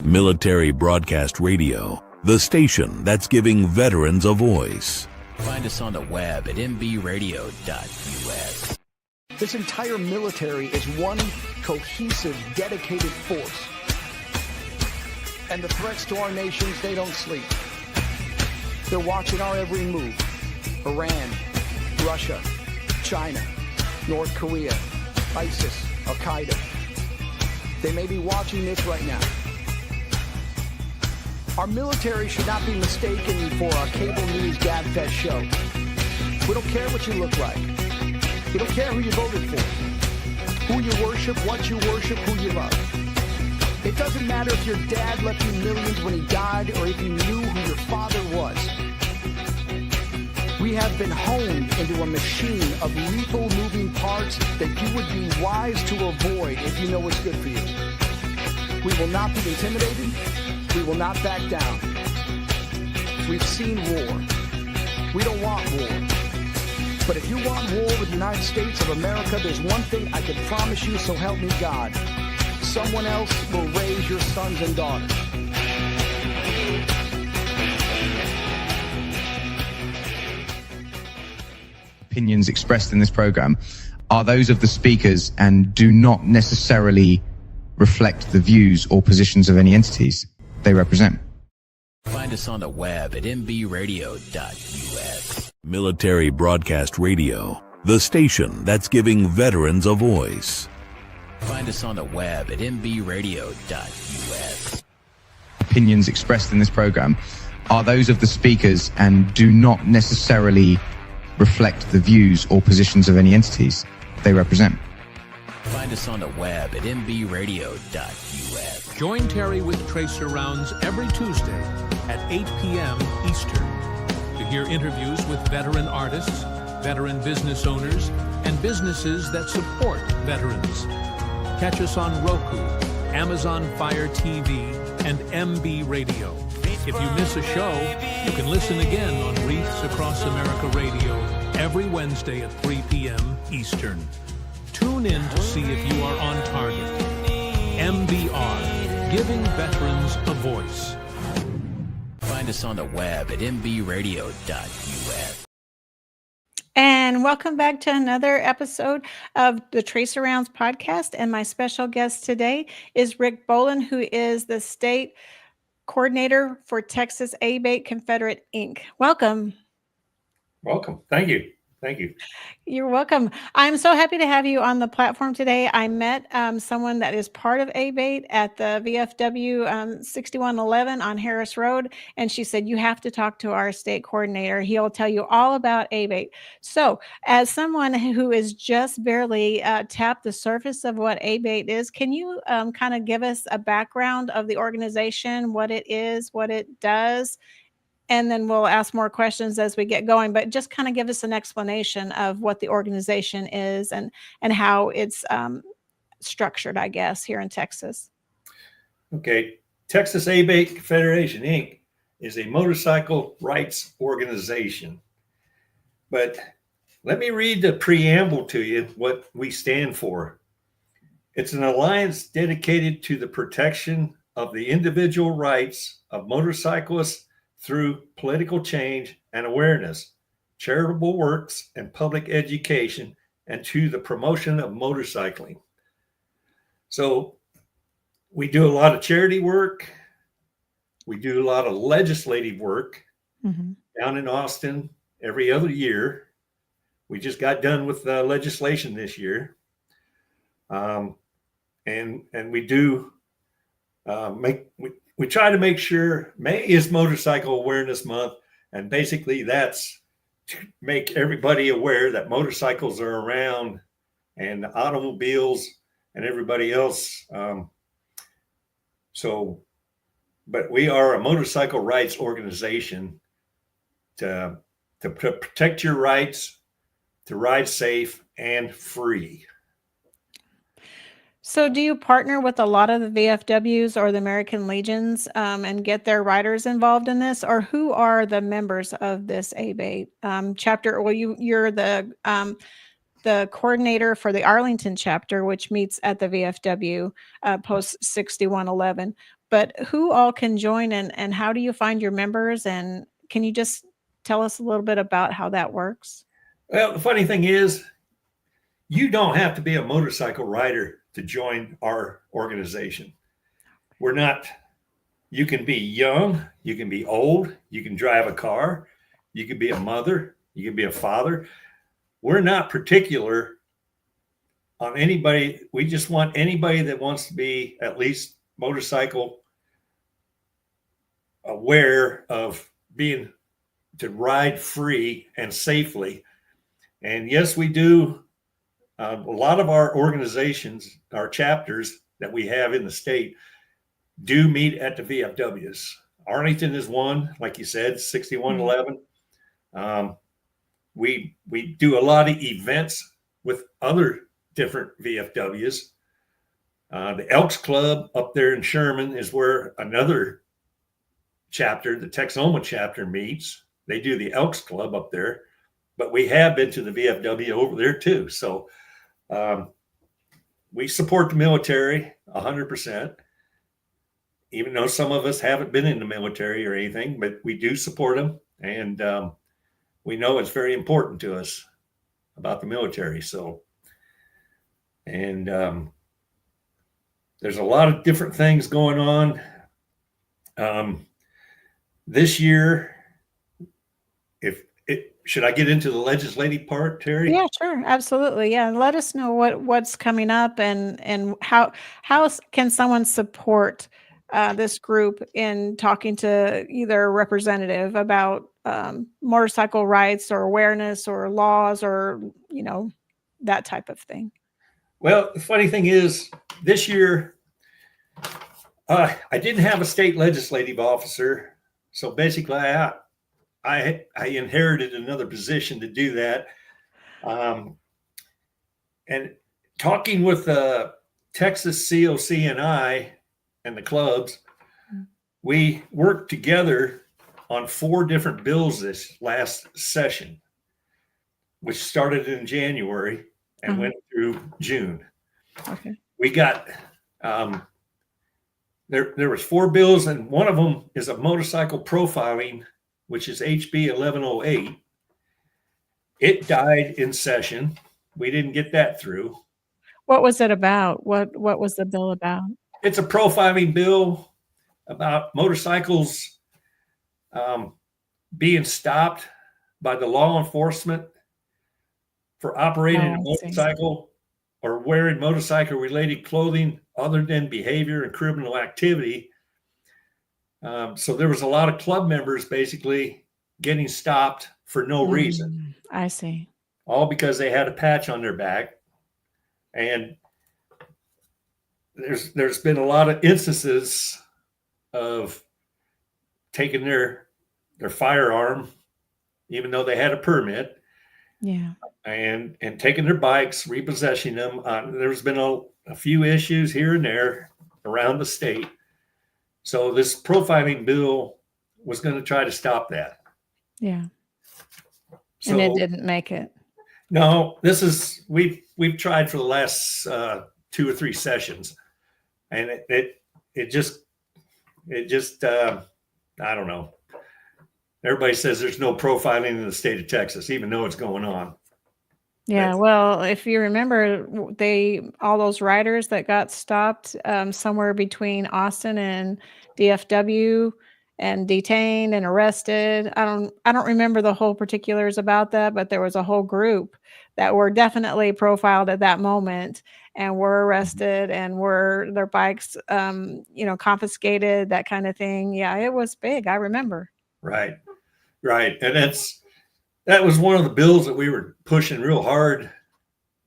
Military Broadcast Radio, the station that's giving veterans a voice. Find us on the web at mbradio.us. This entire military is one cohesive, dedicated force. And the threats to our nations, they don't sleep. They're watching our every move. Iran, Russia, China, North Korea, ISIS, Al-Qaeda. They may be watching this right now. Our military should not be mistaken for a cable news gabfest show. We don't care what you look like. We don't care who you voted for, who you worship, what you worship, who you love. It doesn't matter if your dad left you millions when he died or if you knew who your father was. We have been honed into a machine of lethal moving parts that you would be wise to avoid if you know what's good for you. We will not be intimidated. We will not back down. We've seen war. We don't want war. But if you want war with the United States of America, there's one thing I can promise you, so help me God. Someone else will raise your sons and daughters. Opinions expressed in this program are those of the speakers and do not necessarily reflect the views or positions of any entities they represent. Find us on the web at mbradio.us. Military Broadcast Radio, the station that's giving veterans a voice. Find us on the web at mbradio.us. Opinions expressed in this program are those of the speakers and do not necessarily reflect the views or positions of any entities they represent. Find us on the web at mbradio.us. Join Terry with Tracer Rounds every Tuesday at 8 p.m. Eastern to hear interviews with veteran artists, veteran business owners, and businesses that support veterans. Catch us on Roku, Amazon Fire TV, and MB Radio. If you miss a show, you can listen again on Wreaths Across America Radio every Wednesday at 3 p.m. Eastern. Tune in to see if you are on target. MBR, giving veterans a voice. Find us on the web at mbradio.us. And welcome back to another episode of the Tracer Rounds podcast. And my special guest today is Rick Boland, who is the state coordinator for Texas ABATE Confederate, Inc. Welcome. Welcome. Thank you. Thank you. You're welcome. I'm so happy to have you on the platform today. I met someone that is part of ABATE at the VFW 6111 on Harris Road, and she said, you have to talk to our state coordinator. He'll tell you all about ABATE. So as someone who is just barely tapped the surface of what ABATE is, can you kind of give us a background of the organization, what it is, what it does? And then we'll ask more questions as we get going, but just kind of give us an explanation of what the organization is and how it's structured, I guess, here in Texas. Okay. Texas ABATE Confederation, Inc. is a motorcycle rights organization. But let me read the preamble to you, what we stand for. It's an alliance dedicated to the protection of the individual rights of motorcyclists through political change and awareness, charitable works, and public education, and to the promotion of motorcycling. So we do a lot of charity work. We do a lot of legislative work down in Austin every other year. We just got done with legislation this year. And we do we try to make sure May is Motorcycle Awareness Month, and basically that's to make everybody aware that motorcycles are around and automobiles and everybody else. But we are a motorcycle rights organization to protect your rights, to ride safe and free. So do you partner with a lot of the VFWs or the American Legions and get their riders involved in this? Or who are the members of this ABATE chapter? Well, you're the coordinator for the Arlington chapter, which meets at the VFW post 6111. but who all can join, and how do you find your members? And can you just tell us a little bit about how that works? Well, the funny thing is, you don't have to be a motorcycle rider to join our organization. We're not, you can be young, you can be old, you can drive a car, you can be a mother, you can be a father. We're not particular on anybody. We just want anybody that wants to be at least motorcycle aware of being to ride free and safely. And yes, we do. A lot of our organizations, our chapters that we have in the state, do meet at the VFWs. Arlington is one, like you said, 6111. We do a lot of events with other different VFWs. The Elks Club up there in Sherman is where another chapter, the Texoma chapter, meets. They do the Elks Club up there, but we have been to the VFW over there too. So we support the military 100%, even though some of us haven't been in the military or anything, but we do support them. And we know it's very important to us about the military. So, and there's a lot of different things going on. This year, should I get into the legislative part, Terry? Yeah, sure. Absolutely. Yeah. Let us know what's coming up, and how can someone support this group in talking to either a representative about motorcycle rights or awareness or laws or, that type of thing. Well, the funny thing is, this year, I didn't have a state legislative officer. So basically, I inherited another position to do that. And talking with Texas COC and the clubs, we worked together on 4 different bills this last session, which started in January and went through June. Okay. We got there was 4 bills, and one of them is a motorcycle profiling, which is HB 1108. It died in session. We didn't get that through. What was it about? What was the bill about? It's a profiling bill about motorcycles being stopped by the law enforcement for operating a motorcycle or wearing motorcycle related clothing other than behavior and criminal activity. So there was a lot of club members basically getting stopped for no reason. I see. All because they had a patch on their back. And there's been a lot of instances of taking their firearm, even though they had a permit. Yeah. And taking their bikes, repossessing them. There's been a few issues here and there around the state. So this profiling bill was going to try to stop that. Yeah. So, and it didn't make it. No, this is we've tried for the last 2 or 3 sessions, and it just I don't know. Everybody says there's no profiling in the state of Texas, even though it's going on. Yeah, well, if you remember, all those riders that got stopped somewhere between Austin and DFW and detained and arrested. I don't remember the whole particulars about that, but there was a whole group that were definitely profiled at that moment and were arrested and were their bikes confiscated, that kind of thing. Yeah, it was big. I remember. Right. And that was one of the bills that we were pushing real hard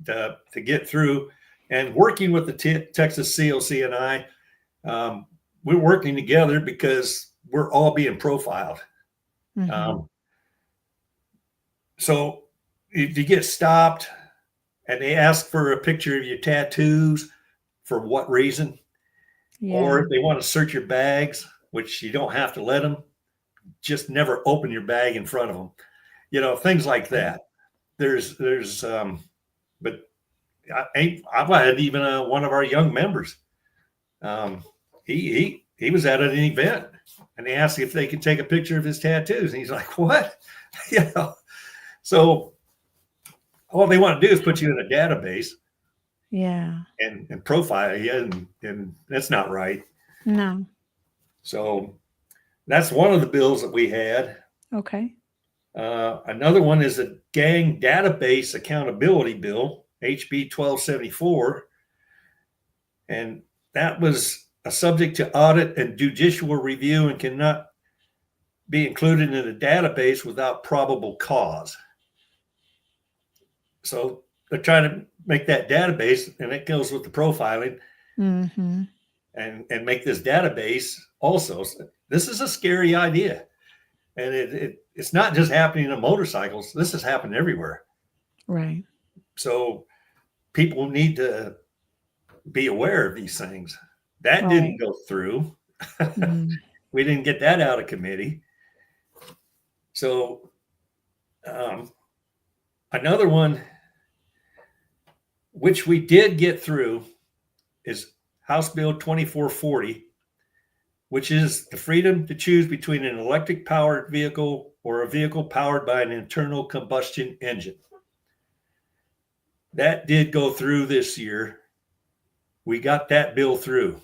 to get through, and working with the Texas COC and I, we're working together because we're all being profiled. So if you get stopped and they ask for a picture of your tattoos, for what reason? Yeah. Or if they want to search your bags, which you don't have to let them, just never open your bag in front of them. Things like that. But I've had even one of our young members. He he was at an event and they asked if they could take a picture of his tattoos. And he's like, what? You know, so all they want to do is put you in a database. Yeah. And profile you, and that's not right. No. So that's one of the bills that we had. Okay. Another one is a gang database accountability bill, HB 1274. And that was a subject to audit and judicial review and cannot be included in a database without probable cause. So they're trying to make that database, and it goes with the profiling, Mm-hmm. and make this database also. This is a scary idea. And it's not just happening on motorcycles. This has happened everywhere. Right. So people need to be aware of these things. That Right. didn't go through. Mm. We didn't get that out of committee. So another one, which we did get through, is House Bill 2440, which is the freedom to choose between an electric powered vehicle or a vehicle powered by an internal combustion engine. That did go through this year. We got that bill through.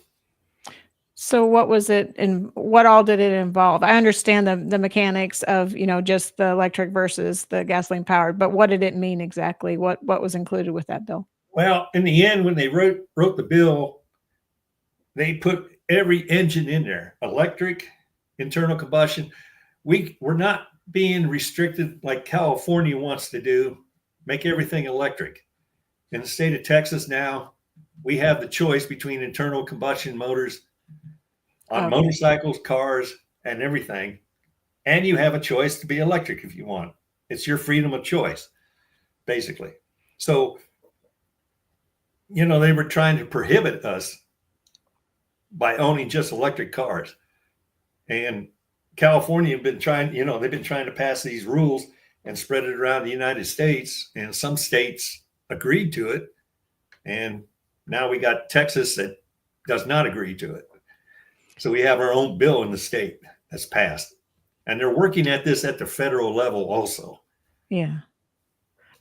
So what was it and what all did it involve? I understand the mechanics of, just the electric versus the gasoline powered, but what did it mean exactly? What was included with that bill? Well, in the end, when they wrote the bill, they put every engine in there, electric, internal combustion. We're not being restricted like California wants to do, make everything electric. In the state of Texas now, we have the choice between internal combustion motors on motorcycles, cars, and everything. And you have a choice to be electric if you want. It's your freedom of choice, basically. So, they were trying to prohibit us by owning just electric cars. And California have been trying, they've been trying to pass these rules and spread it around the United States. And some states agreed to it. And now we got Texas that does not agree to it. So we have our own bill in the state that's passed. And they're working at this at the federal level also. Yeah.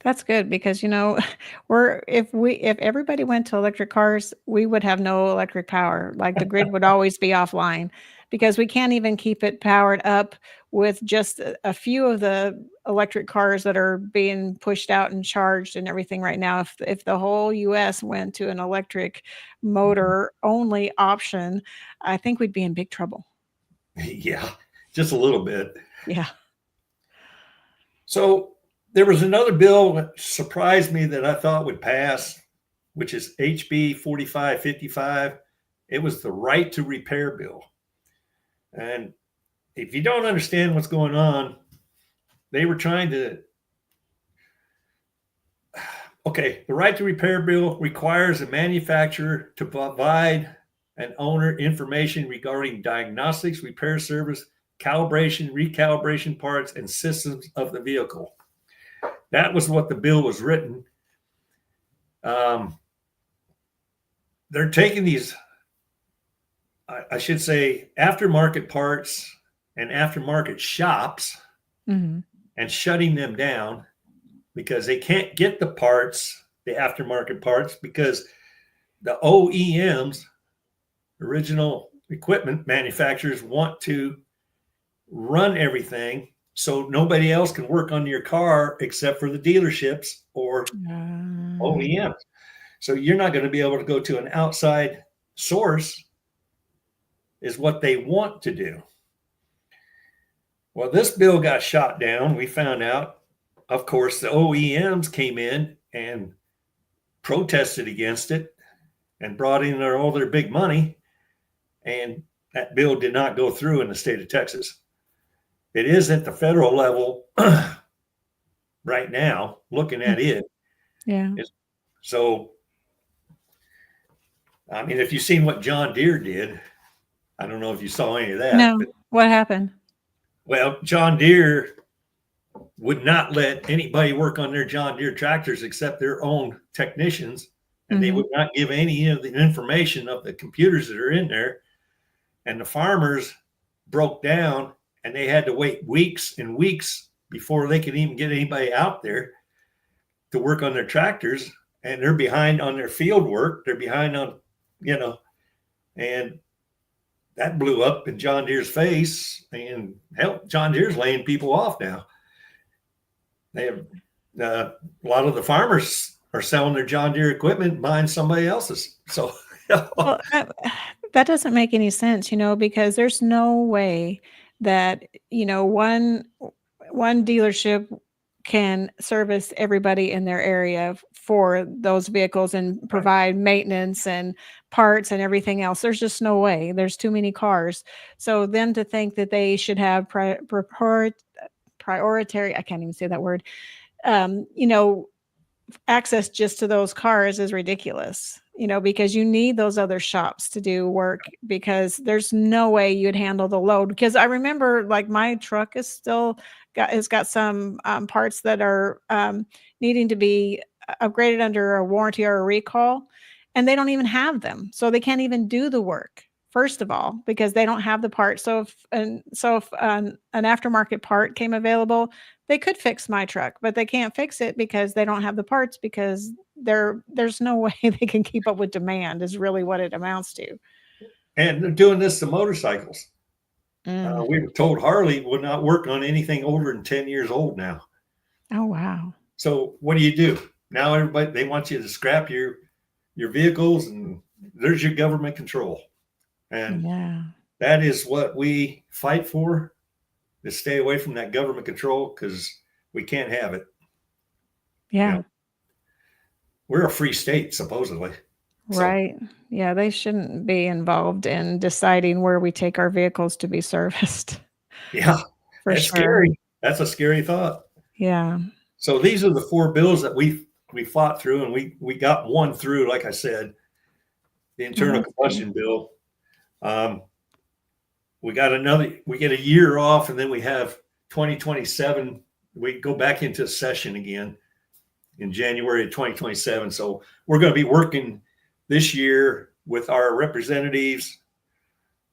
That's good because if everybody went to electric cars, we would have no electric power. Like the grid would always be offline because we can't even keep it powered up with just a few of the electric cars that are being pushed out and charged and everything right now. If the whole US went to an electric motor only option, I think we'd be in big trouble. Yeah, just a little bit. Yeah. So there was another bill that surprised me that I thought would pass, which is HB 4555. It was the right to repair bill. And if you don't understand what's going on, they were trying to. Okay, the right to repair bill requires a manufacturer to provide an owner information regarding diagnostics, repair service, calibration, recalibration parts, and systems of the vehicle. That was what the bill was written. They're taking these, I should say, aftermarket parts and aftermarket shops Mm-hmm. and shutting them down because they can't get the parts, the aftermarket parts, because the OEMs, original equipment manufacturers, want to run everything so nobody else can work on your car except for the dealerships or OEMs. So you're not going to be able to go to an outside source is what they want to do. Well, this bill got shot down. We found out, of course, the OEMs came in and protested against it and brought in all their big money. And that bill did not go through in the state of Texas. It is at the federal level right now, looking at it. Yeah. So, I mean, if you've seen what John Deere did, I don't know if you saw any of that. No. But, What happened? well, John Deere would not let anybody work on their John Deere tractors except their own technicians. And they would not give any of the information of the computers that are in there and the farmers broke down, and they had to wait weeks and weeks before they could even get anybody out there to work on their tractors. And they're behind on their field work. They're behind on, and that blew up in John Deere's face. And hell, John Deere's laying people off now. They have a lot of the farmers are selling their John Deere equipment, buying somebody else's. So Well, that doesn't make any sense, because there's no way that, one dealership can service everybody in their area for those vehicles and provide maintenance and parts and everything else. There's just no way. There's too many cars. So then to think that they should have priority, I can't even say that word, access just to those cars is ridiculous, because you need those other shops to do work, because there's no way you'd handle the load. Because I remember, like, my truck is still has got some parts that are needing to be upgraded under a warranty or a recall, and they don't even have them. So they can't even do the work, first of all, because they don't have the part. So if an aftermarket part came available, they could fix my truck, but they can't fix it because they don't have the parts, because there's no way they can keep up with demand, is really what it amounts to. And they're doing this to motorcycles. We were told Harley would not work on anything older than 10 years old now. Oh, wow. So what do? Now everybody, they want you to scrap your vehicles, and there's your government control. And that is what we fight for, to stay away from that government control, because we can't have it. Yeah. We're a free state, supposedly. Right. Yeah, they shouldn't be involved in deciding where we take our vehicles to be serviced. Yeah, For that's sure. scary. That's a scary thought. Yeah. So these are the 4 bills that we fought through, and we got one through, like I said, the internal combustion bill. We get a year off, and then we have 2027. We go back into session again in January of 2027. So we're going to be working this year with our representatives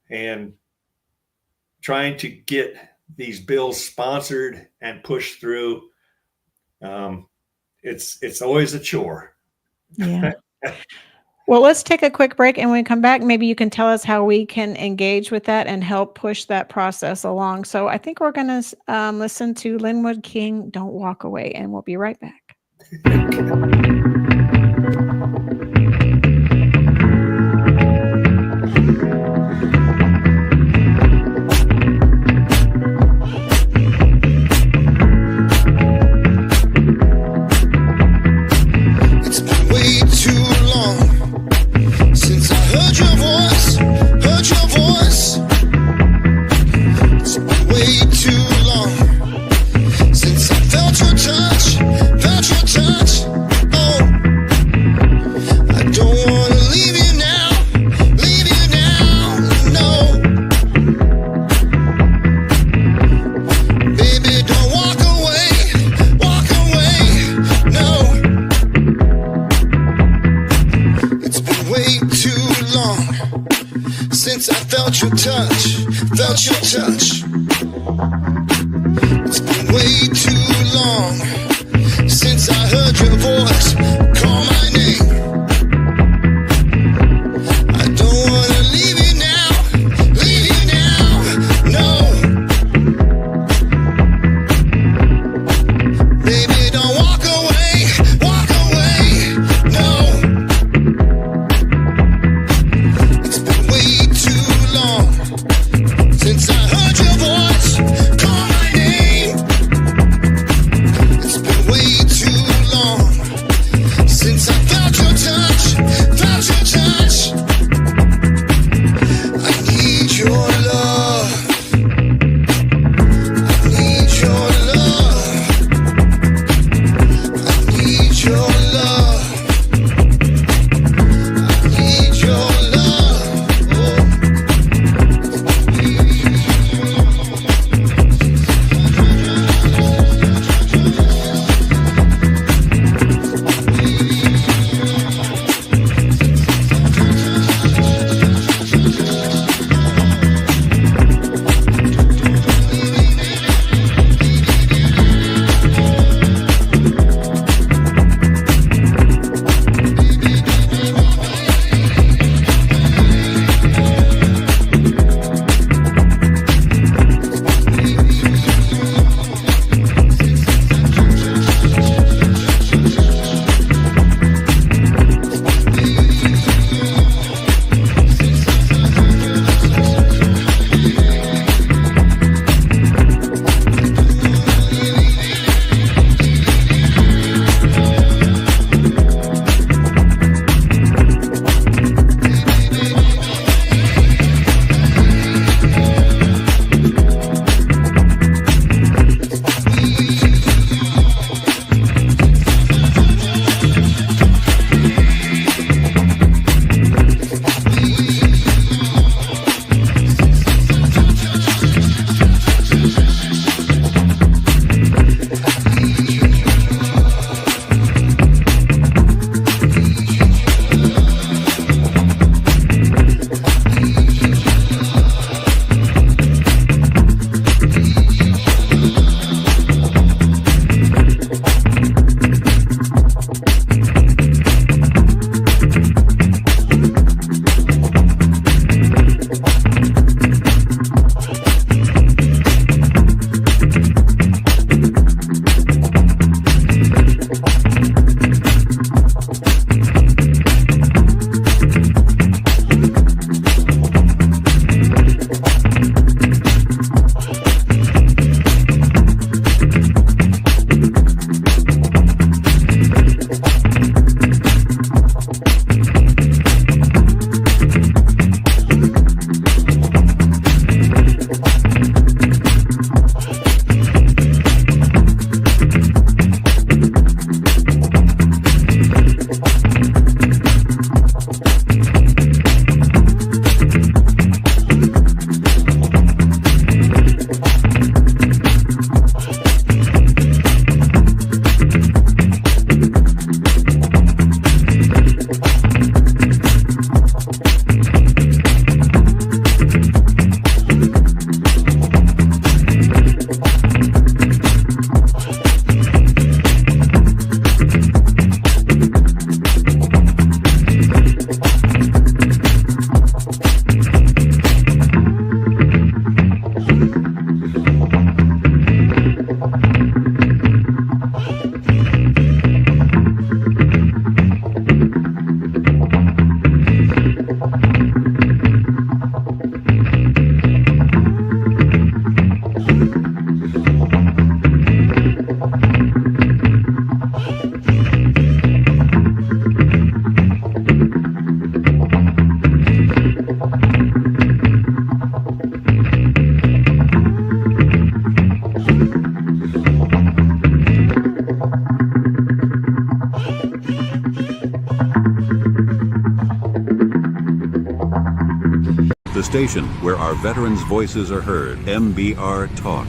and trying to get these bills sponsored and pushed through. It's always a chore. Yeah. Well, let's take a quick break, and when we come back, maybe you can tell us how we can engage with that and help push that process along. So I think we're going to listen to Linwood King, Don't Walk Away, and we'll be right back. station where our veterans' voices are heard. MBR Talk.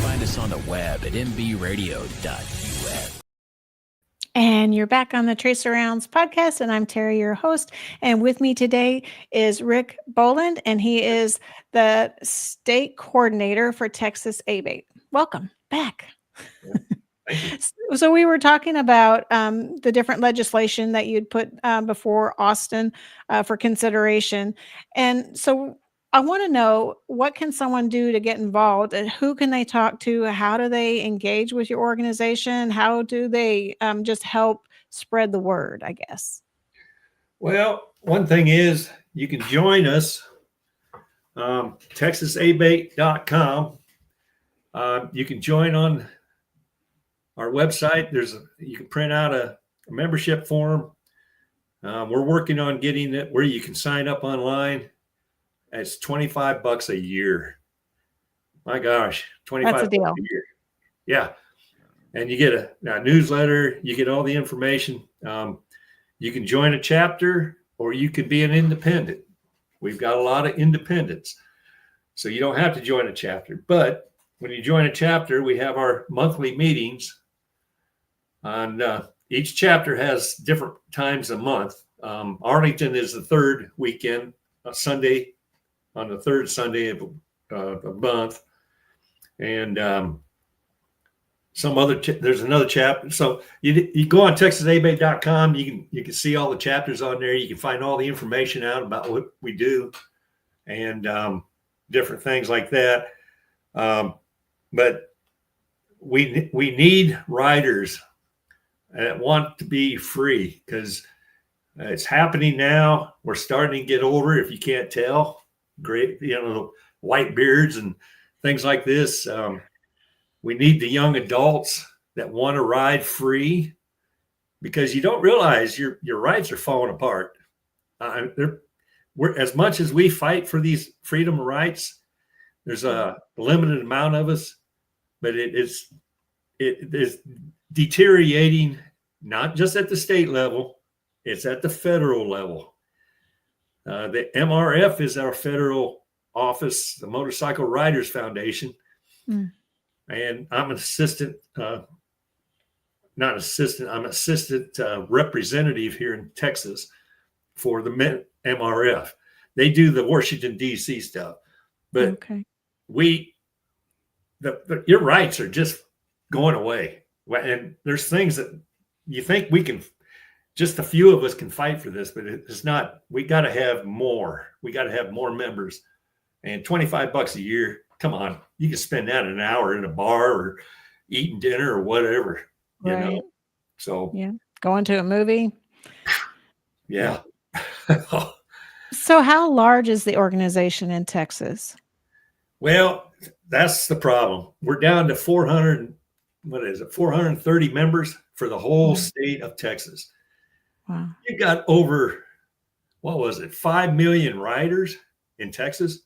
Find us on the web at mbradio.us. And you're back on the Trace Arounds podcast, and I'm Terry, your host. And with me today is Rick Boland, and he is the state coordinator for Texas ABATE. Welcome back. So we were talking about the different legislation that you'd put before Austin for consideration. And so I want to know, what can someone do to get involved? And who can they talk to? How do they engage with your organization? How do they just help spread the word, I guess? Well, one thing is you can join us, texasabate.com. You can join on our website. You can print out a membership form. We're working on getting it where you can sign up online. It's $25 a year. My gosh, $25 That's a deal. a year. Yeah. And you get a newsletter. You get all the information. You can join a chapter, or you can be an independent. We've got a lot of independents. So you don't have to join a chapter. But when you join a chapter, we have our monthly meetings. And each chapter has different times a month. Arlington is the third weekend, Sunday, on the third Sunday of the month. And there's another chapter. So you go on texasabate.com. You can see all the chapters on there. You can find all the information out about what we do and different things like that. But we need riders that want to be free, because it's happening now. We're starting to get older, if you can't tell. Great, white beards and things like this. We need the young adults that want to ride free, because you don't realize your rights are falling apart. We're, as much as we fight for these freedom rights, there's a limited amount of us, but it is deteriorating, not just at the state level, it's at the federal level. The MRF is our federal office, the Motorcycle Riders Foundation. And I'm an assistant, I'm assistant representative here in Texas for the MRF. They do the Washington, D.C. stuff. But your rights are just going away. And there's things that you think we can, just a few of us can fight for this, but it's not. We got to have more. We got to have more members. And $25 a year, come on, you can spend that an hour in a bar or eating dinner or whatever, you know. So going to a movie. Yeah. So how large is the organization in Texas? Well, that's the problem. We're down to 430 members for the whole state of Texas. Wow. You got over, 5 million riders in Texas?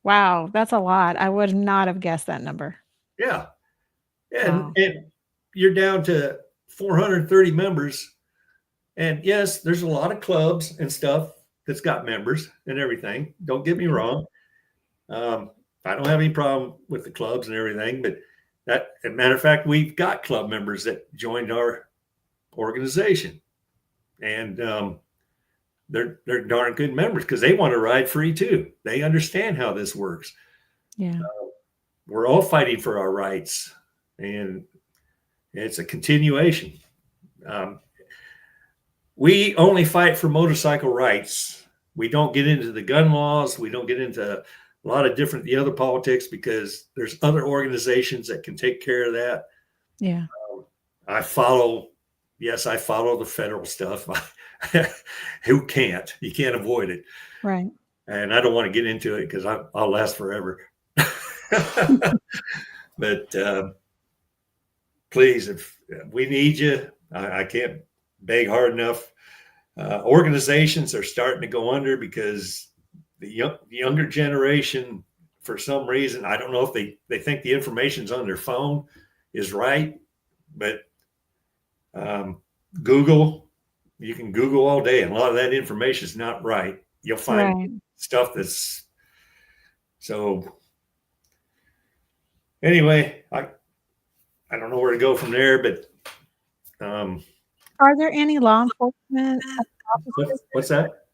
Wow, that's a lot. I would not have guessed that number. Yeah. And you're down to 430 members. And yes, there's a lot of clubs and stuff that's got members and everything. Don't get me wrong. I don't have any problem with the clubs and everything, but as a matter of fact, we've got club members that joined our organization, and they're darn good members because they want to ride free too. They understand how this works. Yeah. We're all fighting for our rights, and it's a continuation. We only fight for motorcycle rights. We don't get into the gun laws. We don't get into a lot of the other politics, because there's other organizations that can take care of that. Yeah. I follow the federal stuff. Who can't? You can't avoid it. Right. And I don't want to get into it because I'll last forever. But please, if we need you, I can't beg hard enough. Organizations are starting to go under because the younger generation, for some reason, I don't know if they think the information's on their phone is right, but Google, you can Google all day, and a lot of that information is not right. you'll find Right. stuff that's so. Anyway, I don't know where to go from there, but Are there any law enforcement officers? what's that?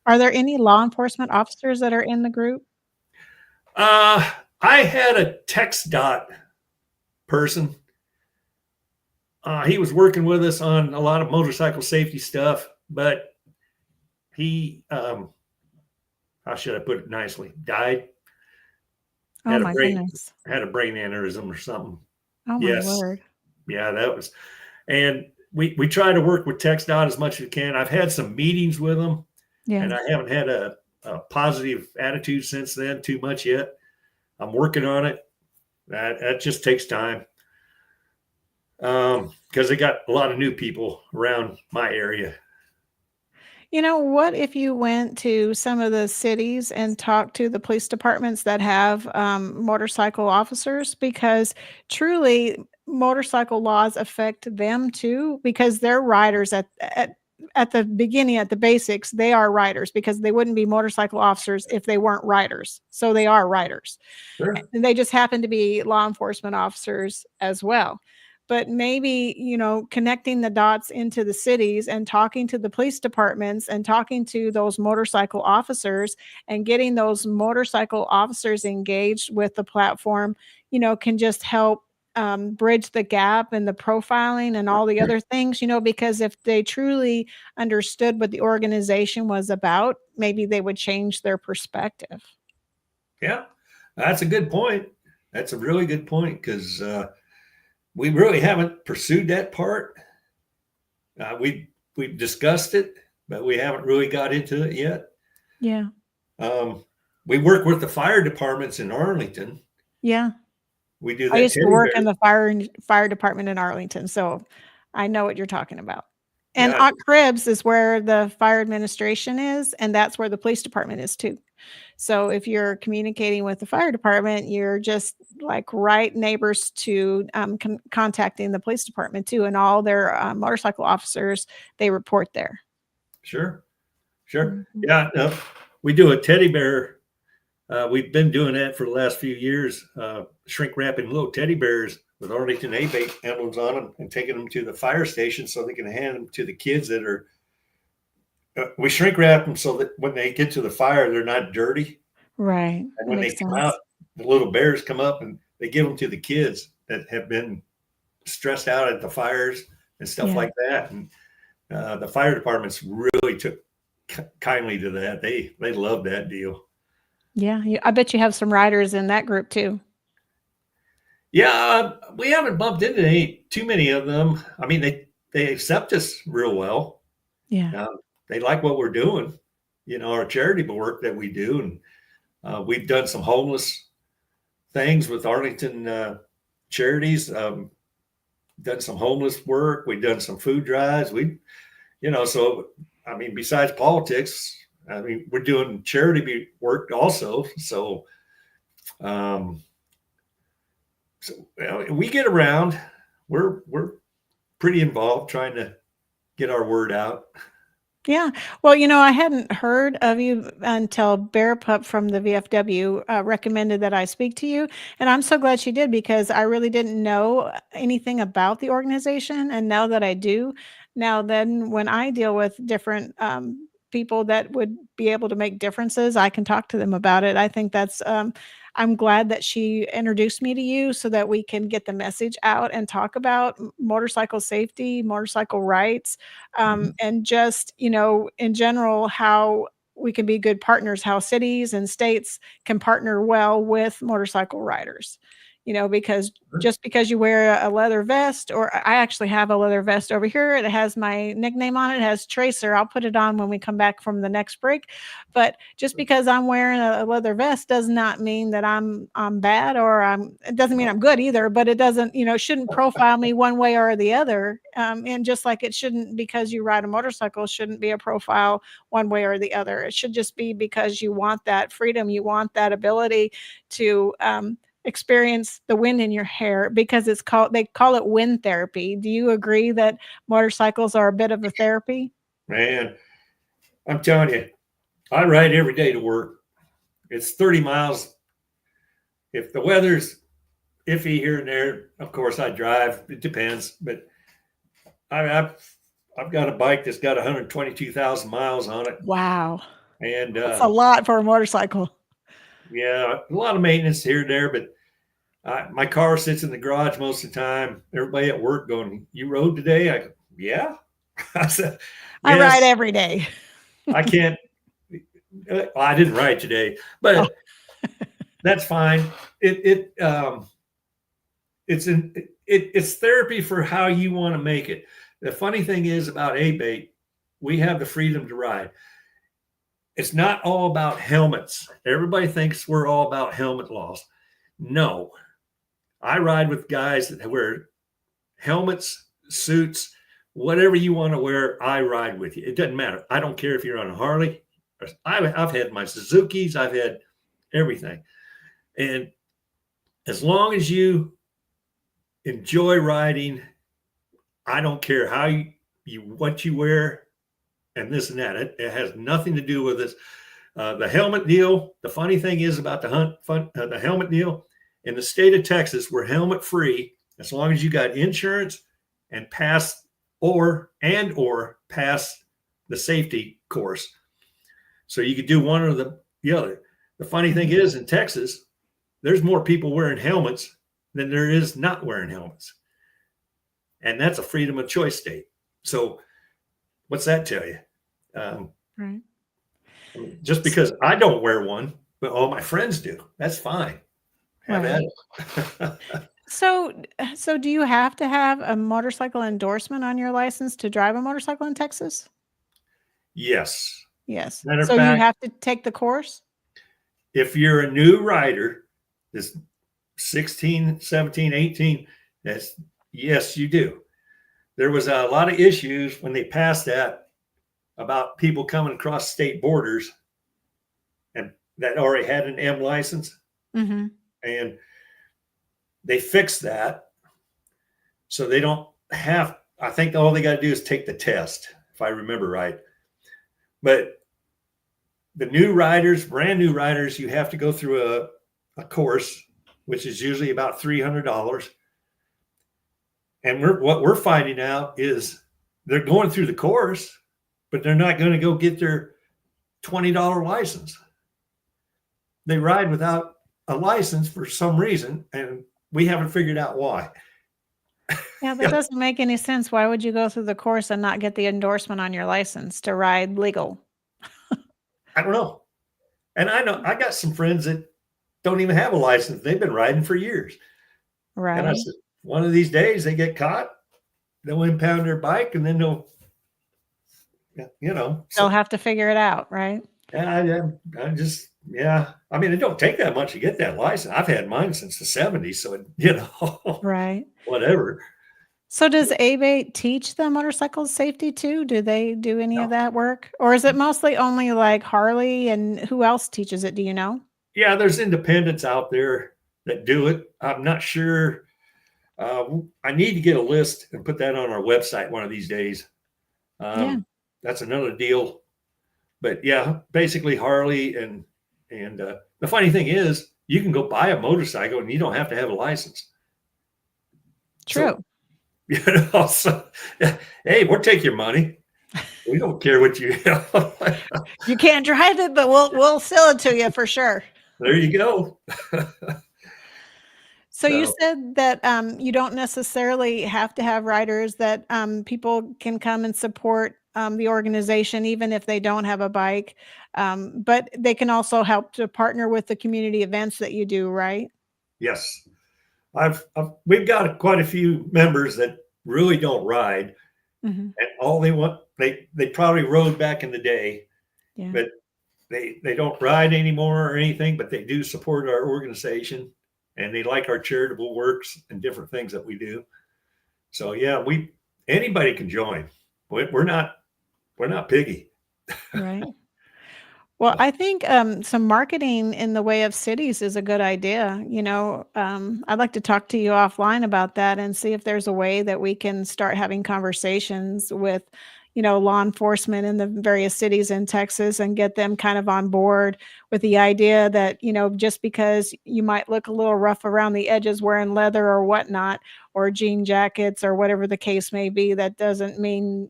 Are there any law enforcement officers that are in the group? I had a text dot person. He was working with us on a lot of motorcycle safety stuff, but he, how should I put it nicely, died. Oh my goodness. Had a brain aneurysm or something. Oh my Yes. word. Yeah, that was, and we try to work with TxDOT as much as we can. I've had some meetings with them, and Yeah. I haven't had a positive attitude since then too much yet. I'm working on it. That just takes time. Because they got a lot of new people around my area. You know, what if you went to some of the cities and talked to the police departments that have motorcycle officers? Because truly, motorcycle laws affect them too, because they're riders at the beginning, at the basics, they are riders because they wouldn't be motorcycle officers if they weren't riders. So they are riders. Sure. And they just happen to be law enforcement officers as well. But maybe, connecting the dots into the cities and talking to the police departments and talking to those motorcycle officers and getting those motorcycle officers engaged with the platform, can just help bridge the gap and the profiling and all the other things, because if they truly understood what the organization was about, maybe they would change their perspective. Yeah, that's a good point. That's a really good point because we really haven't pursued that part. We've discussed it, but we haven't really got into it yet. Yeah. We work with the fire departments in Arlington. Yeah. We do that. I used to work in the fire department in Arlington, so I know what you're talking about. And Yeah. Oak Cribs is where the fire administration is, and that's where the police department is too. So if you're communicating with the fire department, you're just like right neighbors to contacting the police department too, and all their motorcycle officers, they report there. Sure. Sure. Mhm. Yeah. No, we do a teddy bear. We've been doing that for the last few years, shrink wrapping little teddy bears with Arlington ABATE emblems on them and taking them to the fire station so they can hand them to the kids that are, we shrink wrap them so that when they get to the fire, they're not dirty. Right. And when they Makes come sense. out, the little bears come up and they give them to the kids that have been stressed out at the fires and stuff Yeah. like that. And the fire departments really took kindly to that. They love that deal. Yeah. I bet you have some riders in that group too. Yeah, we haven't bumped into too many of them. I mean, they accept us real well. Yeah. They like what we're doing, our charitable work that we do. And we've done some homeless things with Arlington charities, done some homeless work. We've done some food drives. So, I mean, besides politics, I mean, we're doing charity work also. So, we get around. We're pretty involved trying to get our word out. Yeah. Well, I hadn't heard of you until Bear Pup from the VFW recommended that I speak to you. And I'm so glad she did because I really didn't know anything about the organization. And now that I do, then when I deal with different people that would be able to make differences, I can talk to them about it. I think that's I'm glad that she introduced me to you so that we can get the message out and talk about motorcycle safety, motorcycle rights, and just, in general, how we can be good partners, how cities and states can partner well with motorcycle riders. Because just because you wear a leather vest, or I actually have a leather vest over here, it has my nickname on it, it has Tracer. I'll put it on when we come back from the next break. But just because I'm wearing a leather vest does not mean that I'm bad, or it doesn't mean I'm good either, but it doesn't, shouldn't profile me one way or the other. And just like it shouldn't, because you ride a motorcycle, shouldn't be a profile one way or the other. It should just be because you want that freedom, you want that ability to experience the wind in your hair, because they call it wind therapy. Do you agree that motorcycles are a bit of a therapy? Man, I'm telling you, I ride every day to work. It's 30 miles. If the weather's iffy here and there, of course I drive. It depends, but I've got a bike that's got 122,000 miles on it, Wow. and That's a lot for a motorcycle. yeah, a lot of maintenance here and there. But my car sits in the garage most of the time. Everybody at work going, "You rode today?" I go, "Yeah." I said, I "Yes." ride every day. I can't. I didn't ride today, but that's fine. It's therapy for how you want to make it. The funny thing is about ABATE, we have the freedom to ride. It's not all about helmets. Everybody thinks we're all about helmet laws. No, I ride with guys that wear helmets, suits, whatever you want to wear. I ride with you. It doesn't matter. I don't care if you're on a Harley. I've had my Suzukis. I've had everything. And as long as you enjoy riding, I don't care how what you wear and this and that. It has nothing to do with this. The helmet deal. The funny thing is about the helmet deal in the state of Texas, we're helmet free as long as you got insurance and pass or pass the safety course. So you could do one or the other. The funny thing is in Texas, there's more people wearing helmets than there is not wearing helmets. And that's a freedom of choice state. So what's that tell you? Right. Just because I don't wear one, but all my friends do, that's fine. Have at it. So do you have to have a motorcycle endorsement on your license to drive a motorcycle in Texas? Yes. Yes. Matter of So you fact, have to take the course? if you're a new rider, this 16, 17, 18, yes, you do. There was a lot of issues when they passed that about people coming across state borders and that already had an M license. Mm-hmm. And they fixed that. So they don't have, I think all they got to do is take the test, if I remember right. But the new riders, brand new riders, you have to go through a course, which is usually about $300. And what we're finding out is they're going through the course, but they're not going to go get their $20 license. They ride without a license for some reason, and we haven't figured out why. Yeah, that doesn't make any sense. Why would you go through the course and not get the endorsement on your license to ride legal? I don't know. And I know I got some friends that don't even have a license. They've been riding for years. And I Right. said, one of these days they get caught, they'll impound their bike, and then they'll, They'll so have to figure it out, right? I just, I mean, it don't take that much to get that license. I've had mine since the 70s. So, Right. whatever. So does ABATE teach the motorcycle safety too? Do they do any of No. that work? Or is it mostly only like Harley, and who else teaches it? Do you know? Yeah, there's independents out there that do it. I'm not sure. I need to get a list and put that on our website one of these days. Yeah. That's another deal. But yeah, basically Harley and the funny thing is you can go buy a motorcycle and you don't have to have a license. True. So, hey, we'll take your money. We don't care what you. You can't drive it, but we'll sell it to you for sure. There you go. So you said that you don't necessarily have to have riders, that people can come and support the organization even if they don't have a bike, but they can also help to partner with the community events that you do, right? Yes, we've got quite a few members that really don't ride, Mhm. and all they want, they probably rode back in the day, Yeah. but they don't ride anymore or anything, but they do support our organization and they like our charitable works and different things that we do. So yeah, anybody can join. We're not piggy. Right. Well, I think some marketing in the way of cities is a good idea. I'd like to talk to you offline about that and see if there's a way that we can start having conversations with, law enforcement in the various cities in Texas and get them kind of on board with the idea that, just because you might look a little rough around the edges wearing leather or whatnot, or jean jackets or whatever the case may be, that doesn't mean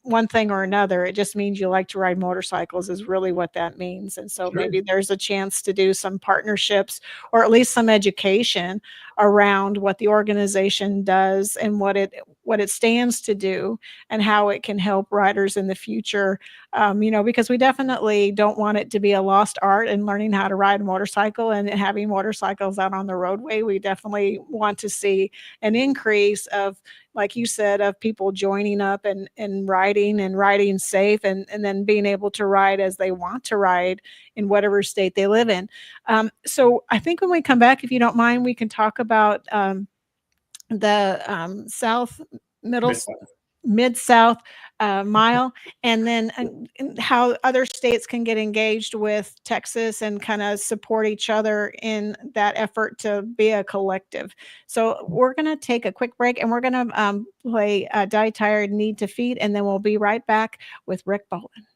one thing or another. It just means you like to ride motorcycles is really what that means. And so maybe there's a chance to do some partnerships, or at least some education around what the organization does and what it stands to do and how it can help riders in the future. Because we definitely don't want it to be a lost art in learning how to ride a motorcycle and having motorcycles out on the roadway. We definitely want to see an increase of, like you said, of people joining up and riding safe, and then being able to ride as they want to ride in whatever state they live in. So I think when we come back, if you don't mind, we can talk about the South Mid-South mile, and then how other states can get engaged with Texas and kind of support each other in that effort to be a collective. So we're going to take a quick break, and we're going to play Die Tired, Need to Feed, and then we'll be right back with Rick Boland.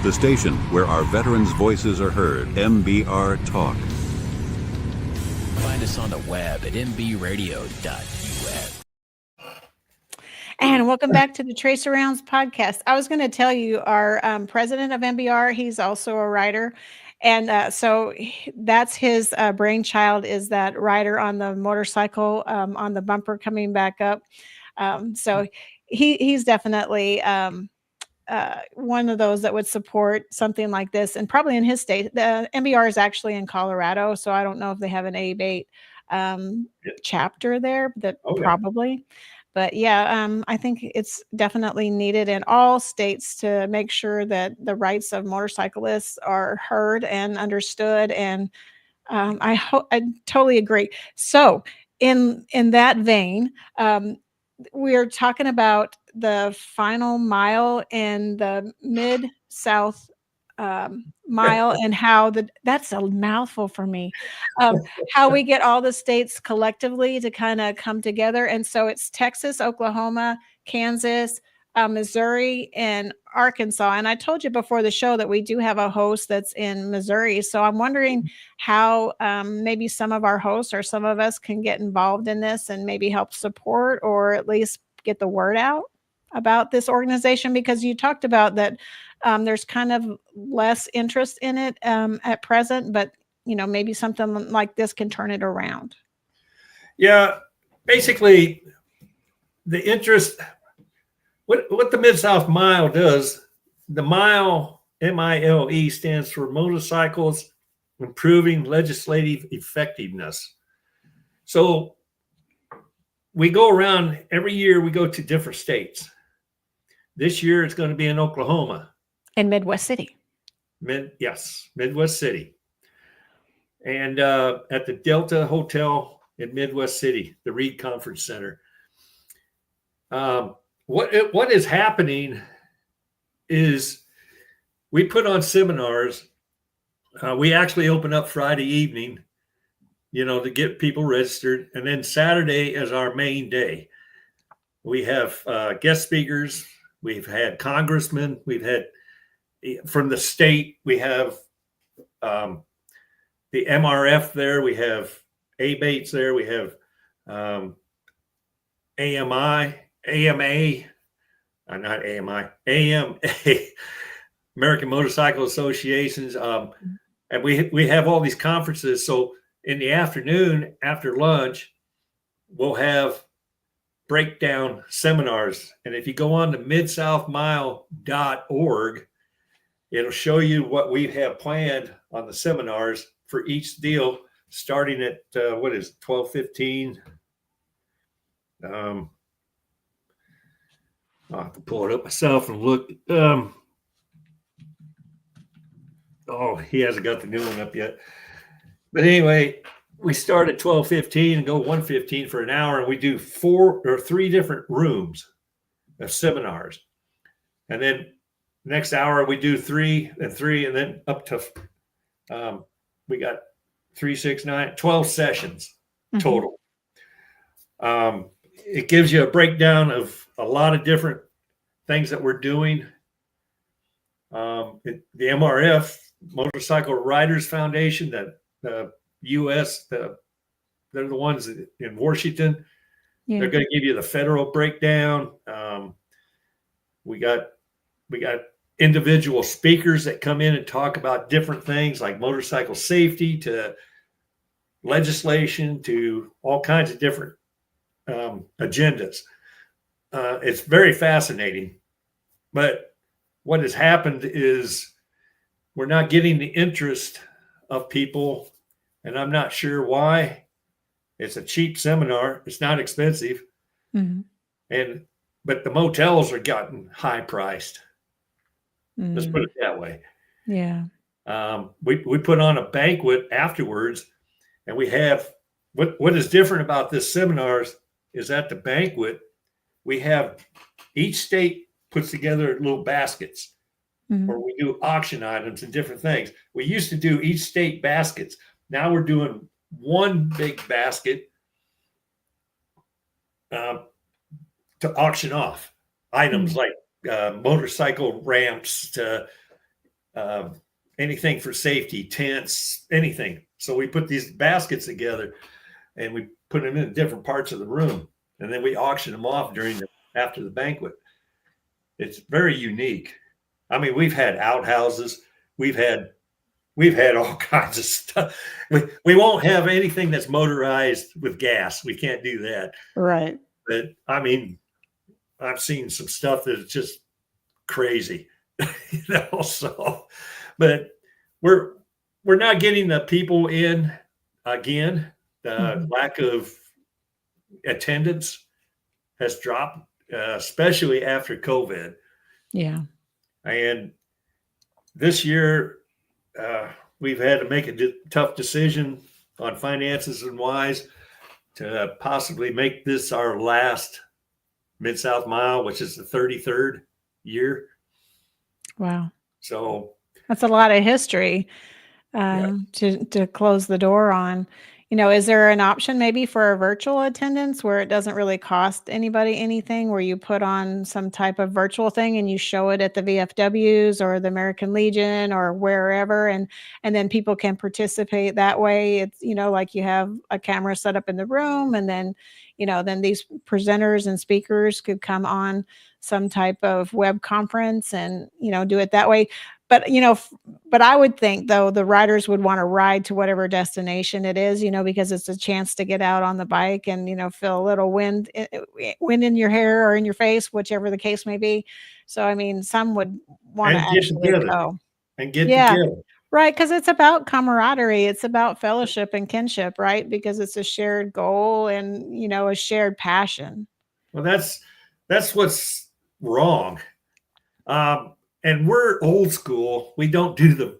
The station where our veterans' voices are heard. MBR Talk. Find us on the web at mbradio.us. And welcome back to the Trace Arounds podcast. I was going to tell you, our president of MBR, he's also a writer. And so that's his brainchild, is that rider on the motorcycle on the bumper coming back up. So he's definitely one of those that would support something like this. And probably in his state, the MBR is actually in Colorado. So I don't know if they have an ABATE chapter there, probably. But yeah, I think it's definitely needed in all states to make sure that the rights of motorcyclists are heard and understood. And I totally agree. So in that vein, we're talking about the final mile in the Mid-South mile, and how that's a mouthful for me, how we get all the states collectively to kind of come together. And so it's Texas, Oklahoma, Kansas, Missouri, and Arkansas. And I told you before the show that we do have a host that's in Missouri. So I'm wondering how maybe some of our hosts or some of us can get involved in this and maybe help support, or at least get the word out about this organization, because you talked about that there's kind of less interest in it at present, but maybe something like this can turn it around. Yeah, basically the interest, what the Mid-South Mile does, the mile, MILE, stands for Motorcycles Improving Legislative Effectiveness. So we go around every year, we go to different states. This year it's going to be in Oklahoma. In Midwest City. Midwest City. And at the Delta Hotel in Midwest City, the Reed Conference Center. What is happening is we put on seminars. We actually open up Friday evening, to get people registered. And then Saturday is our main day. We have guest speakers. We've had congressmen. We've had from the state. We have the MRF there. We have ABATEs there. We have AMA, American Motorcycle Associations. And we have all these conferences. So in the afternoon, after lunch, we'll have breakdown seminars. And if you go on to midsouthmile.org, it'll show you what we have planned on the seminars for each deal, starting at 12:15. I'll have to pull it up myself and look. He hasn't got the new one up yet. But anyway, we start at 12:15 and go 1:15 for an hour, and we do 4 or 3 different rooms of seminars. And then next hour we do 3 and 3, and then up to we got 3, 6, 9, 12 sessions total. It gives you a breakdown of a lot of different things that we're doing. The MRF, Motorcycle Riders Foundation, that the U.S., they're the ones in Washington. Yeah. They're going to give you the federal breakdown. We got individual speakers that come in and talk about different things, like motorcycle safety to legislation to all kinds of different agendas. It's very fascinating. But what has happened is we're not getting the interest of people, and I'm not sure why. It's a cheap seminar. It's not expensive. But the motels are gotten high priced. Let's put it that way. Yeah. We put on a banquet afterwards, and we have what is different about this seminars is at the banquet, we have each state puts together little baskets where we do auction items and different things. We used to do each state baskets. Now we're doing one big basket to auction off items like motorcycle ramps to anything for safety, tents, anything. So we put these baskets together and we put them in different parts of the room, and then we auction them off after the banquet. It's very unique. I mean, we've had outhouses, we've had all kinds of stuff. We won't have anything that's motorized with gas. We can't do that. Right. But I mean, I've seen some stuff that's just crazy, so, but we're not getting the people in again. The lack of attendance has dropped, especially after COVID. Yeah. And this year, we've had to make a tough decision on finances and wise to possibly make this our last Mid-South Mile, which is the 33rd year. Wow. So that's a lot of history to close the door on. Is there an option maybe for a virtual attendance where it doesn't really cost anybody anything, where you put on some type of virtual thing and you show it at the VFWs or the American Legion or wherever, and then people can participate that way? It's, like you have a camera set up in the room, and then, then these presenters and speakers could come on some type of web conference and, do it that way. But, but I would think, though, the riders would want to ride to whatever destination it is, because it's a chance to get out on the bike and, feel a little wind in your hair or in your face, whichever the case may be. So, I mean, some would want to actually go. And get together. Right, because it's about camaraderie. It's about fellowship and kinship, right? Because it's a shared goal and, a shared passion. Well, that's what's wrong. And we're old school. We don't do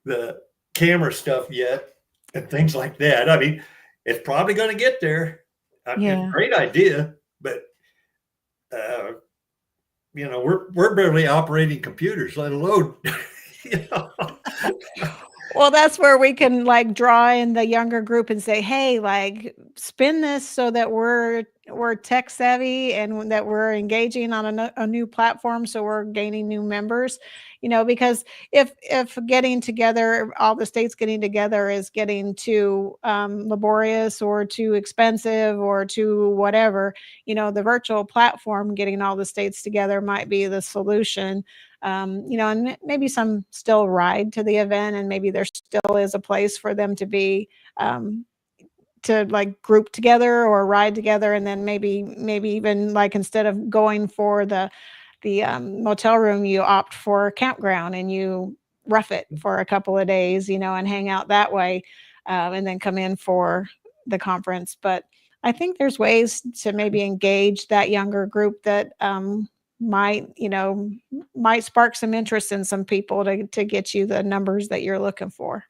the camera stuff yet and things like that. I mean, it's probably going to get there. Yeah. Great idea, but we're barely operating computers, let alone. Well, that's where we can draw in the younger group and say, hey, spin this so that we're tech savvy and that we're engaging on a new platform. So we're gaining new members, because if getting together, all the states getting together is getting too laborious or too expensive or too whatever, the virtual platform, getting all the states together might be the solution. And maybe some still ride to the event, and maybe there still is a place for them to be, to group together or ride together. And then maybe even instead of going for the motel room, you opt for a campground and you rough it for a couple of days, and hang out that way, and then come in for the conference. But I think there's ways to maybe engage that younger group that, might spark some interest in some people to get you the numbers that you're looking for.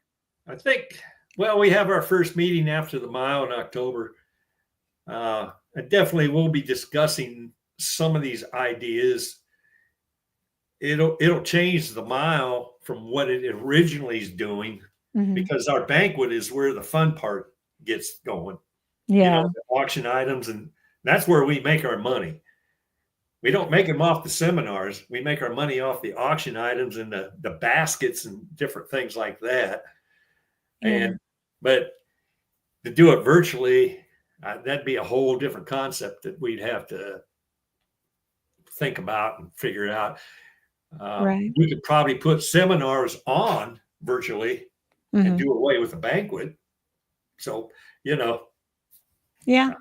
I think, we have our first meeting after the mile in October. I definitely will be discussing some of these ideas. It'll change the mile from what it originally is doing, because our banquet is where the fun part gets going. Yeah. The auction items, and that's where we make our money. We don't make them off the seminars. We make our money off the auction items and the baskets and different things like that. But to do it virtually, that'd be a whole different concept that we'd have to think about and figure out. Right. We could probably put seminars on virtually and do away with the banquet. So, Yeah.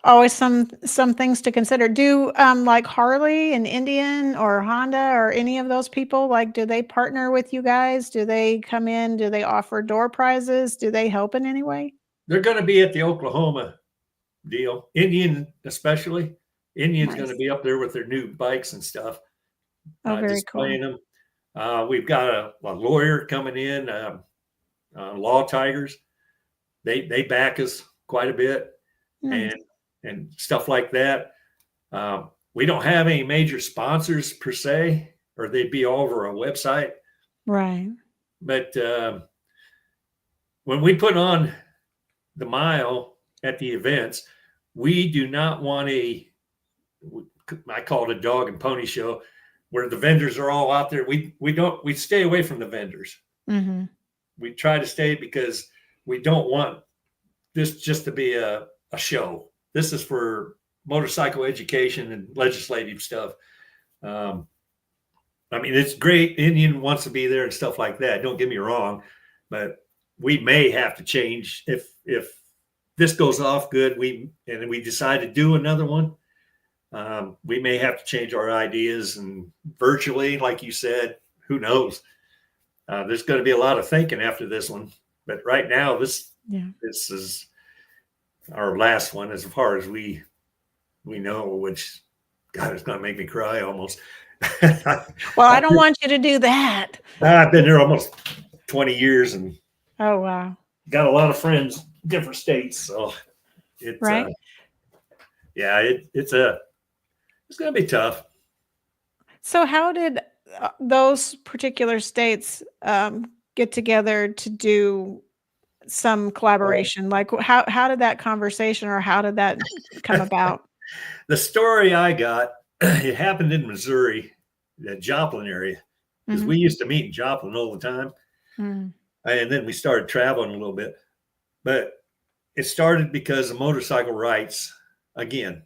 Always some things to consider. Do Harley and Indian or Honda or any of those people, do they partner with you guys? Do they come in? Do they offer door prizes? Do they help in any way? They're going to be at the Oklahoma deal. Indian especially. Indian's going to be up there with their new bikes and stuff. Oh, very displaying cool. them. We've got a lawyer coming in, Law Tigers. They back us quite a bit. Nice. And stuff like that. We don't have any major sponsors per se, or they'd be all over our website. Right. But when we put on the mile at the events, we do not want I call it a dog and pony show. where the vendors are all out there. We stay away from the vendors. Mm-hmm. We try to stay because we don't want this just to be a show. This is for motorcycle education and legislative stuff. I mean, it's great. Indian wants to be there and stuff like that. Don't get me wrong, but we may have to change if this goes off good. We decide to do another one. We may have to change our ideas, and virtually, like you said, who knows? There's going to be a lot of thinking after this one, but right now, this is our last one as far as we know. Which, God, it's going to make me cry almost. Well, I don't want you to do that. I've been here almost 20 years and Oh, wow. got a lot of friends, different states. So it's Right. It's going to be tough. So how did those particular states get together to do some collaboration? Like how did that conversation, or how did that come about? The story I got, it happened in Missouri, the Joplin area, because we used to meet in Joplin all the time. Mm. And then we started traveling a little bit. But it started because of motorcycle rights again.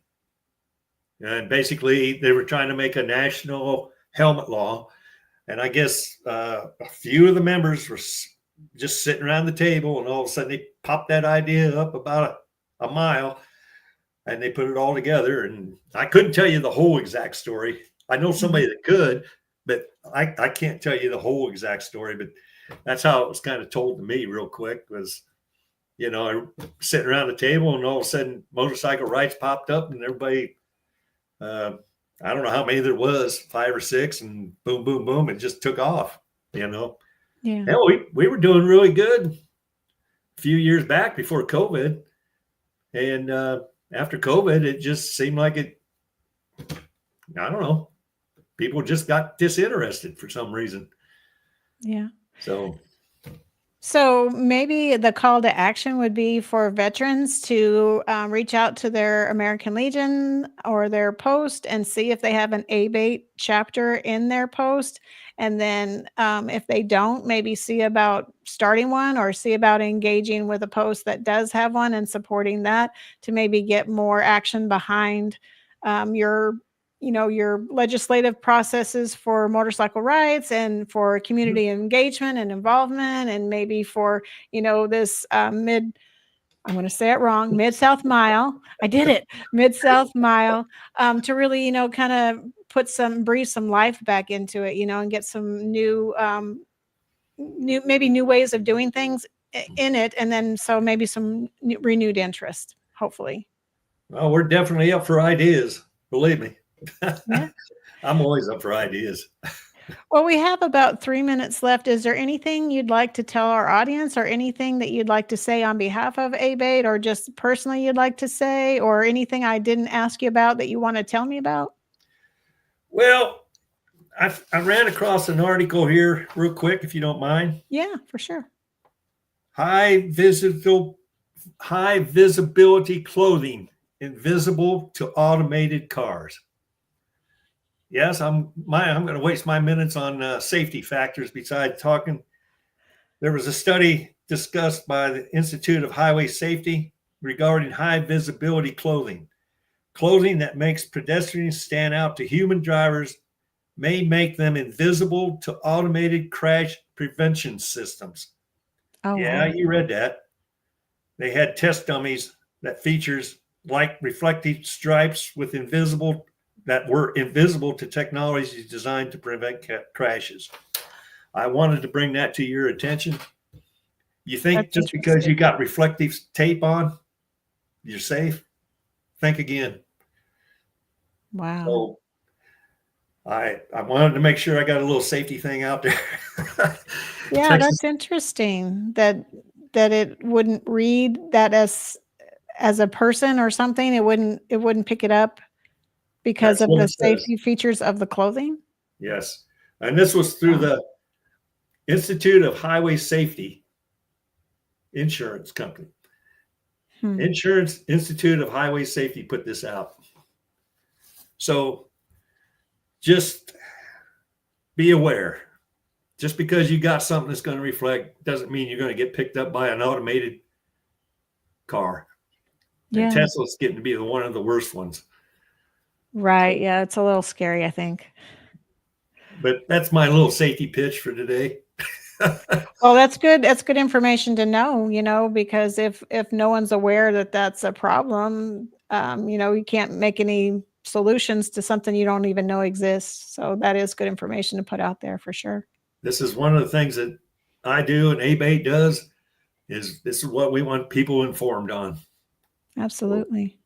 And basically, they were trying to make a national helmet law. And I guess a few of the members were just sitting around the table, and all of a sudden they popped that idea up about a mile, and they put it all together. And I couldn't tell you the whole exact story. I know somebody that could, but I can't tell you the whole exact story. But that's how it was kind of told to me real quick was, I'm sitting around the table, and all of a sudden motorcycle rights popped up, and everybody, I don't know how many there was, 5 or 6, and boom, boom, boom, it just took off, Yeah. Hell, we were doing really good a few years back before COVID. And after COVID, it just seemed like I don't know, people just got disinterested for some reason. Yeah. So maybe the call to action would be for veterans to reach out to their American Legion or their post and see if they have an ABATE chapter in their post. And then if they don't, maybe see about starting one, or see about engaging with a post that does have one and supporting that, to maybe get more action behind your legislative processes for motorcycle rights and for community engagement and involvement, and maybe for, this I'm going to say it wrong, Mid-South Mile. I did it. Mid-South Mile, to really, kind of breathe some life back into it, and get some new ways of doing things in it. And then, so maybe some renewed interest, hopefully. Well, we're definitely up for ideas. Believe me. Yeah. I'm always up for ideas. Well, we have about 3 minutes left. Is there anything you'd like to tell our audience, or anything that you'd like to say on behalf of ABATE, or just personally you'd like to say, or anything I didn't ask you about that you want to tell me about? Well, I ran across an article here real quick, if you don't mind. Yeah, for sure. High visibility clothing, invisible to automated cars. Yes, I'm going to waste my minutes on safety factors besides talking. There was a study discussed by the Institute of Highway Safety regarding high visibility clothing. Clothing that makes pedestrians stand out to human drivers may make them invisible to automated crash prevention systems. Oh, yeah, wow. you read that. They had test dummies that features like reflective stripes that were invisible to technologies designed to prevent crashes. I wanted to bring that to your attention. You think That's just because you got reflective tape on, you're safe? Think again. Wow. So I wanted to make sure I got a little safety thing out there. Yeah, that's interesting that it wouldn't read that as a person or something. It wouldn't pick it up because That's of what the it says. safety features of the clothing. Yes. And this was through the Institute of Highway Safety Insurance Company. Insurance Institute of Highway Safety put this out. So just be aware. Just because you got something that's going to reflect doesn't mean you're going to get picked up by an automated car. Yeah. And Tesla's getting to be one of the worst ones. Right. Yeah. It's a little scary, I think. But that's my little safety pitch for today. Well, that's good. That's good information to know, because if no one's aware that that's a problem, you can't make any solutions to something you don't even know exists. So that is good information to put out there for sure. This is one of the things that I do and ABATE does, is this is what we want people informed on. Absolutely.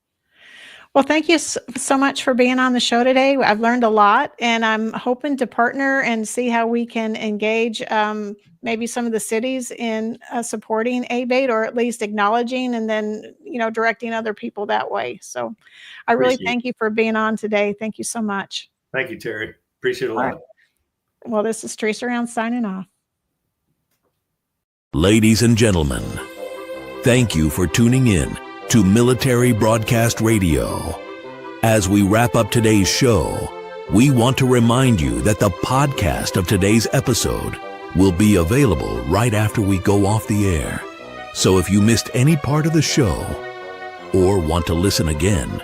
Well, thank you so much for being on the show today. I've learned a lot, and I'm hoping to partner and see how we can engage maybe some of the cities in supporting ABATE, or at least acknowledging and then, directing other people that way. So I really thank you for being on today. Thank you so much. Thank you, Terry. Appreciate it a lot. Right. Well, this is Teresa Round signing off. Ladies and gentlemen, thank you for tuning in to Military Broadcast Radio. As we wrap up today's show, we want to remind you that the podcast of today's episode will be available right after we go off the air. So if you missed any part of the show or want to listen again,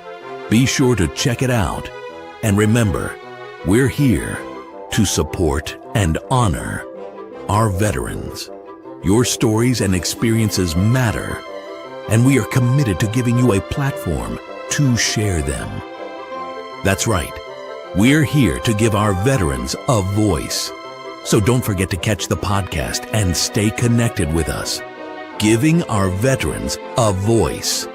be sure to check it out. And remember, we're here to support and honor our veterans. Your stories and experiences matter, and we are committed to giving you a platform to share them. That's right. We're here to give our veterans a voice. So don't forget to catch the podcast and stay connected with us. Giving our veterans a voice.